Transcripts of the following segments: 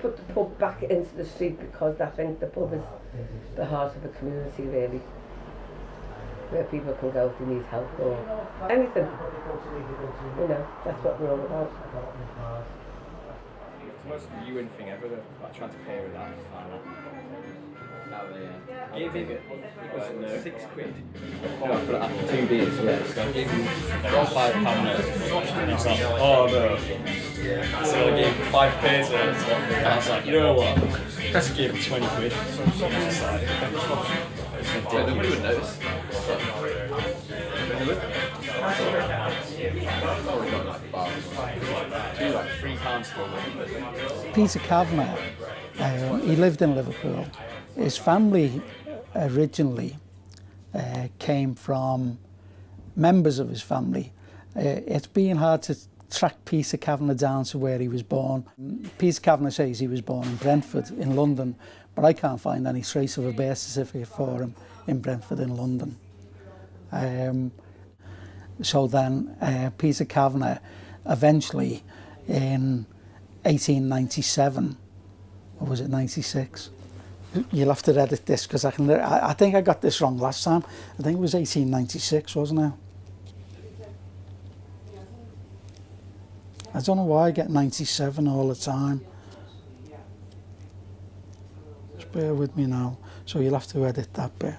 put the pub back into the street because I think the pub is the heart of the community, really, where people can go if they need help or anything. You know, that's what we're all about. It's the most viewing thing ever, like trying to pay with that. I gave him £6. For 2 beers, yeah. So I gave him £5 notes. And he's like, oh no. So I gave him 5 pesos. And I was like, you know what? Just give him 20 quid. Nobody would notice. £3 for Peter Kavanagh, he lived in Liverpool. His family originally came from members of his family. It's been hard to track Peter Kavanagh down to where he was born. Peter Kavanagh says he was born in Brentford in London, but I can't find any trace of a birth certificate for him in Brentford in London. So then Peter Kavanagh eventually in 1897, or was it 96? You'll have to edit this because I think I got this wrong last time. I think it was 1896, wasn't it? I don't know why I get 97 all the time. Just bear with me now. So you'll have to edit that bit.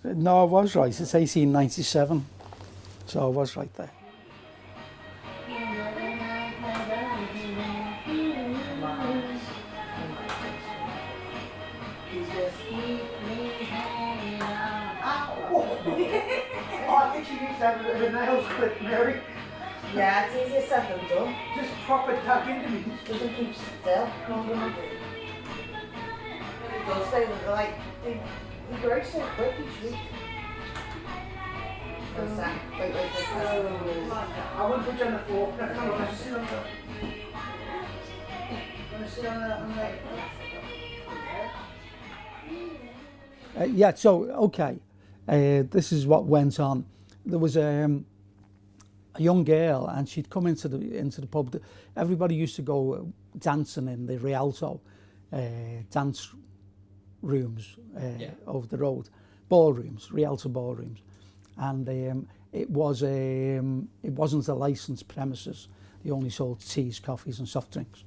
No, I was right. It's 1897. So I was right there. I think she needs to have a bit of a nails clip, Mary. Yeah, it's easier said than done. Just proper tuck into me. Doesn't keep still. Long enough. It does say that like they grow so quick each week. Wait, this. I wouldn't put you on the floor. No, just sit on the. Want to sit on the. Yeah. So okay, this is what went on. There was a young girl, and she'd come into the pub. Everybody used to go dancing in the Rialto dance rooms over the road, ballrooms, Rialto ballrooms, and it wasn't a licensed premises. They only sold teas, coffees, and soft drinks.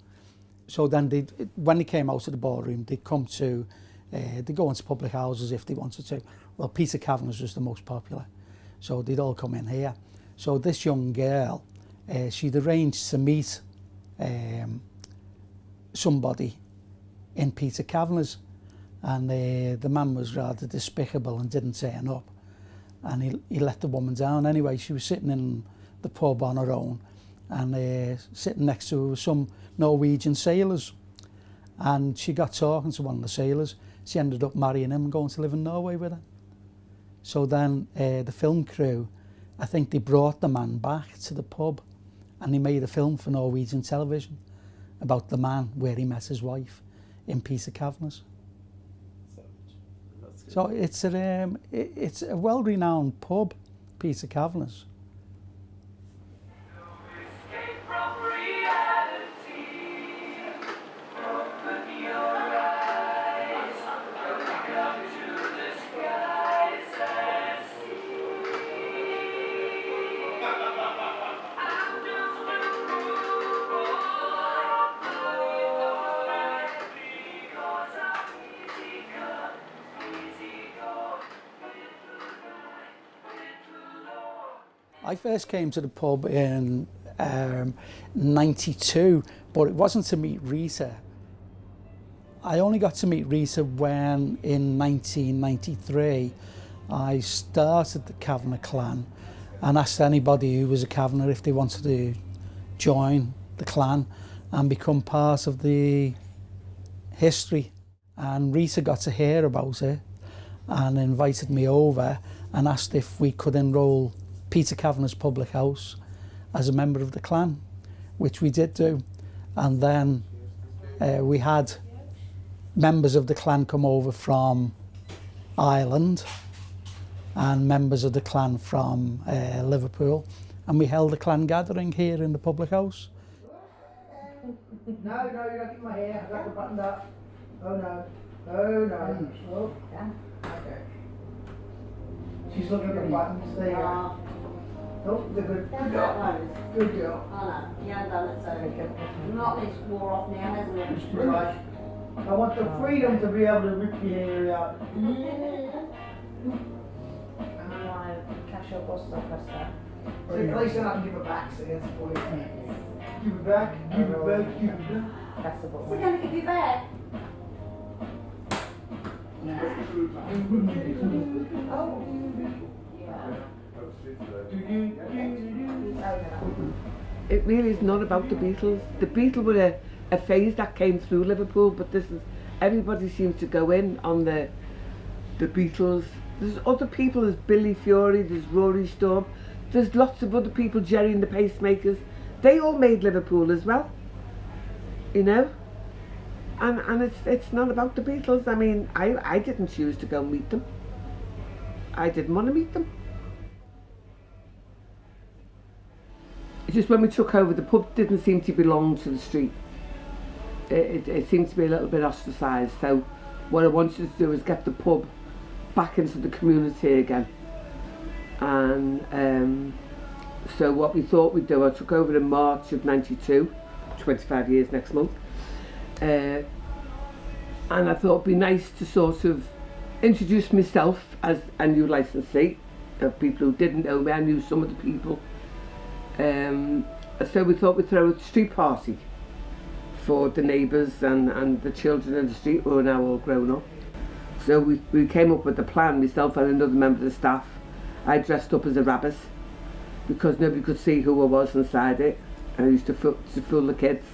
So then when they came out of the ballroom, they'd come to they go into public houses if they wanted to. Well, Peter Kavanagh's was the most popular, so they'd all come in here. So this young girl, she'd arranged to meet somebody in Peter Kavanagh's, and the man was rather despicable and didn't turn up, and he let the woman down anyway. She was sitting in the pub on her own, and sitting next to her was some Norwegian sailors, and she got talking to one of the sailors. She ended up marrying him and going to live in Norway with her. So then the film crew, I think they brought the man back to the pub, and they made a film for Norwegian television about the man where he met his wife in Peter Kavanagh's. So it's a well-renowned pub, Peter Kavanagh's. I first came to the pub in '92, but it wasn't to meet Rita. I only got to meet Rita when, in 1993, I started the Kavanagh clan and asked anybody who was a Kavanagh if they wanted to join the clan and become part of the history. And Rita got to hear about it and invited me over and asked if we could enrol Peter Kavanagh's public house as a member of the clan, which we did do. And then we had members of the clan come over from Ireland and members of the clan from Liverpool, and we held a clan gathering here in the public house. No, you're not getting my hair. I've got the button up. Oh no. Oh no. Oh, yeah. Okay. She's looking at the buttons. There you go. Oh, they're good. Good girl. Good girl. Oh no, you haven't done it, so not it's wore off now, hasn't it? Right. I want the freedom to be able to rip your hair out. Cash your boss stuff, that's that. So at least then I can give it back, so that's the point. Give it back, give it back, give it back. That's the book. We're going to give you back. It really is not about the Beatles. The Beatles were a phase that came through Liverpool, but this is, everybody seems to go in on the Beatles. There's other people, there's Billy Fury, there's Rory Storm, there's lots of other people, Jerry and the Pacemakers. They all made Liverpool as well, you know? And it's not about the Beatles. I mean, I didn't choose to go and meet them. I didn't want to meet them. It's just when we took over, the pub didn't seem to belong to the street. It seemed to be a little bit ostracised. So what I wanted to do was get the pub back into the community again. And so what we thought we'd do, I took over in March of '92, 25 years next month. And I thought it'd be nice to sort of introduce myself as a new licensee of people who didn't know me. I knew some of the people. So we thought we'd throw a street party for the neighbours and the children in the street who are now all grown up. So we came up with a plan, myself and another member of the staff. I dressed up as a rabbit because nobody could see who I was inside it. I used to fool the kids.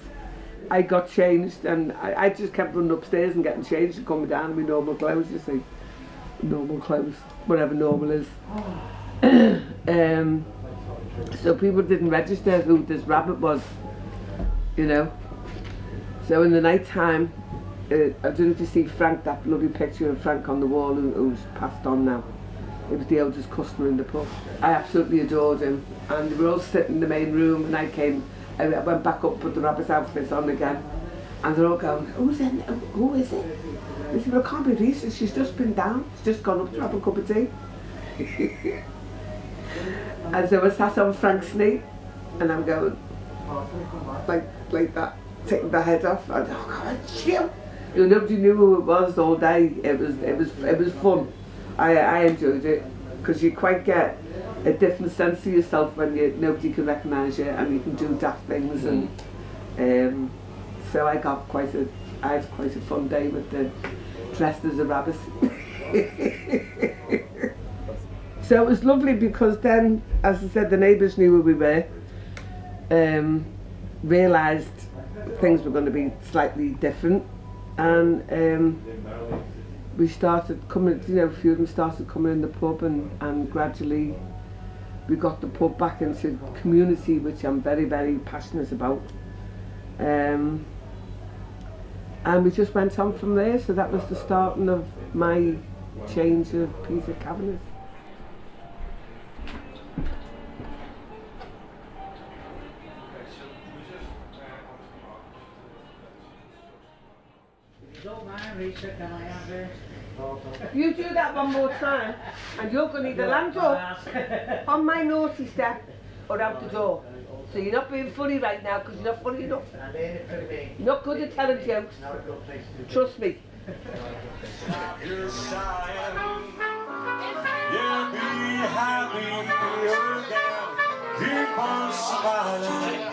I got changed and I just kept running upstairs and getting changed and coming down in my normal clothes, you see. Normal clothes, whatever normal is. So people didn't register who this rabbit was, you know. So in the night time, I don't know if you see Frank, that lovely picture of Frank on the wall who's passed on now. He was the oldest customer in the pub. I absolutely adored him, and we were all sitting in the main room, and I went back up, put the rabbit's outfits on again, and they're all going, who's in? Who is it? I said, well, it can't be Rita, she's just been down, she's just gone up to have a cup of tea. And so I sat on Frank's knee, and I'm going, like that, taking the head off, and oh God, chill. You know, nobody knew who it was all day. It was fun. I enjoyed it, because you quite get a different sense of yourself when nobody can recognise you and you can do daft things, and so I had quite a fun day with the dressed as a rabbit. So it was lovely because then, as I said, the neighbours knew who we were, realised things were going to be slightly different, and we started coming, you know, a few of them started coming in the pub, and gradually we got the pub back into community, which I'm very, very passionate about. And we just went on from there, so that was the starting of my change of Peter Kavanagh. Don't mind, Rita, can I have it? You do that one more time, and you're going to need a landlord on my naughty step or out the door. So you're not being funny right now because you're not funny enough. You're not good at telling jokes. Trust me. You're shining. Yeah, be happy again. Keep on smiling.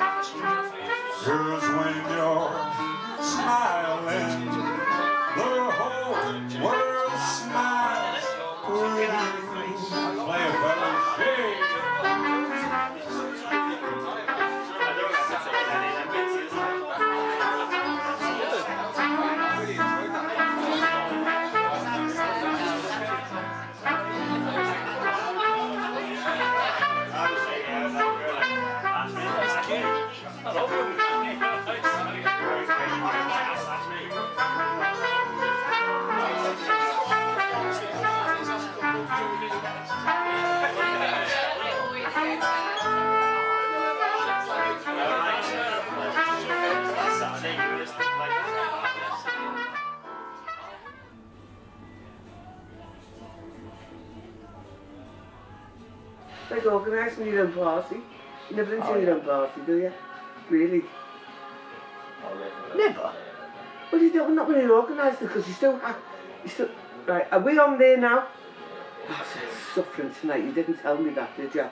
'Cause when you're smiling, the whole world smiles with you. Play a fellow shake. Like organising your own party. You never been to your own party, do you? Really? Never? Well, you don't, not really organised because you still have, right, are we on there now? Oh, suffering tonight, you didn't tell me that, did you?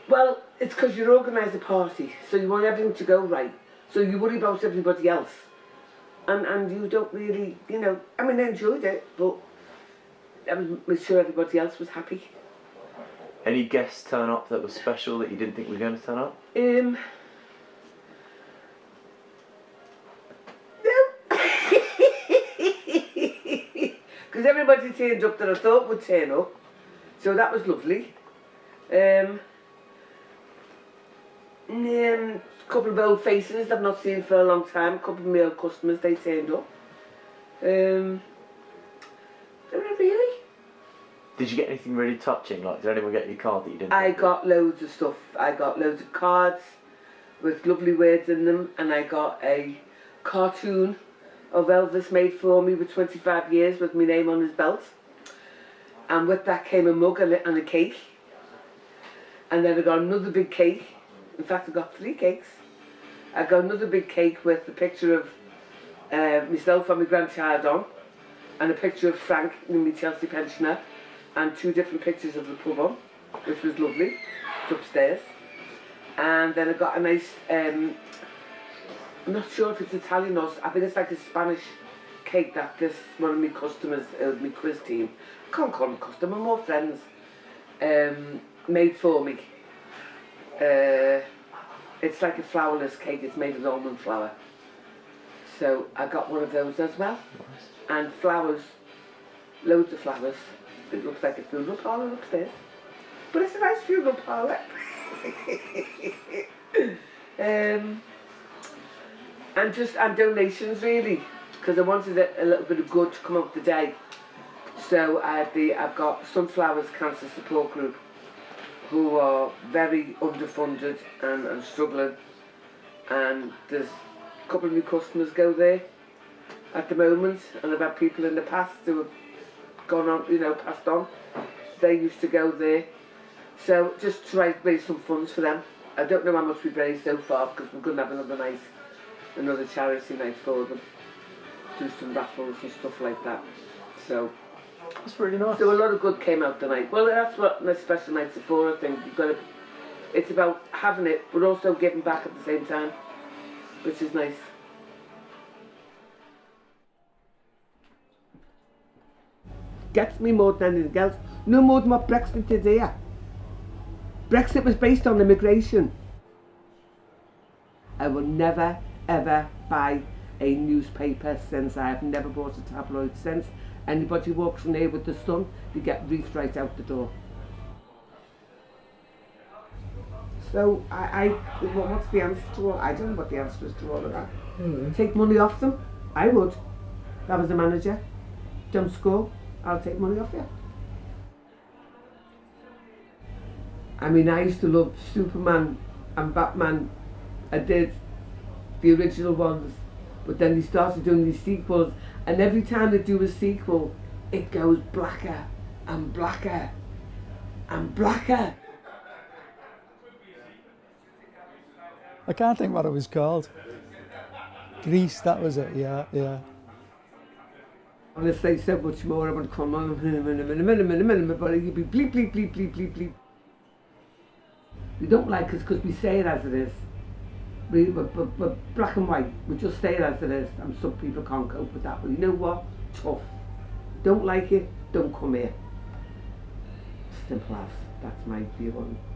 Well, it's because you organise a party, so you want everything to go right. So you worry about everybody else. And you don't really, you know, I mean, I enjoyed it, but I made sure everybody else was happy. Any guests turn up that was special that you didn't think were going to turn up? No. Because everybody turned up that I thought would turn up, so that was lovely. Couple of old faces I've not seen for a long time, a couple of my old customers, they turned up. Really? Did you get anything really touching? Like, did anyone get your card that you didn't? I got loads of stuff. I got loads of cards with lovely words in them, and I got a cartoon of Elvis made for me with 25 years with my name on his belt. And with that came a mug and a cake. And then I got another big cake. In fact, I got 3 cakes. I got another big cake with a picture of myself and my grandchild on, and a picture of Frank, my Chelsea pensioner, and 2 different pictures of the pub on, which was lovely. It's upstairs. And then I got a nice, I'm not sure if it's Italian or, I think it's like a Spanish cake that this, one of my customers, my quiz team, I can't call them customer, more friends, made for me. It's like a flourless cake, it's made with almond flour. So I got one of those as well. Nice. And flowers, loads of flowers. It looks like a funeral parlour upstairs. But it's a nice funeral parlour. And donations really, because I wanted a little bit of good to come up the day. So I've got Sunflowers Cancer Support Group, who are very underfunded and struggling, and there's a couple of new customers go there at the moment, and I've had people in the past who have gone on, you know, passed on. They used to go there, so just to raise some funds for them. I don't know how much we've raised so far because we're going to have another charity night for them, do some raffles and stuff like that. So that's really nice. So a lot of good came out tonight. Well, that's what my special nights are for, I think. It's about having it, but also giving back at the same time, which is nice. Gets me more than anything else. No more than what Brexit did here. Brexit was based on immigration. I will never, ever buy a newspaper since. I have never bought a tabloid since. Anybody who walks in here with the Sun, they get wreathed right out the door. So what's the answer to all? I don't know what the answer is to all of that. Take money off them? I would. If I was a manager. Don't score, I'll take money off you. I mean, I used to love Superman and Batman. I did the original ones, but then they started doing these sequels, and every time they do a sequel, it goes blacker and blacker and blacker. I can't think what it was called. Grease, that was it, yeah. I'm going to say so much more. I want to come on, but you'd be bleep, bleep, bleep, bleep, bleep, bleep. We don't like us because we say it as it is. We're black and white. We just say it as it is, and some people can't cope with that. But you know what? Tough. Don't like it, don't come here. Simple as. That's my view on it.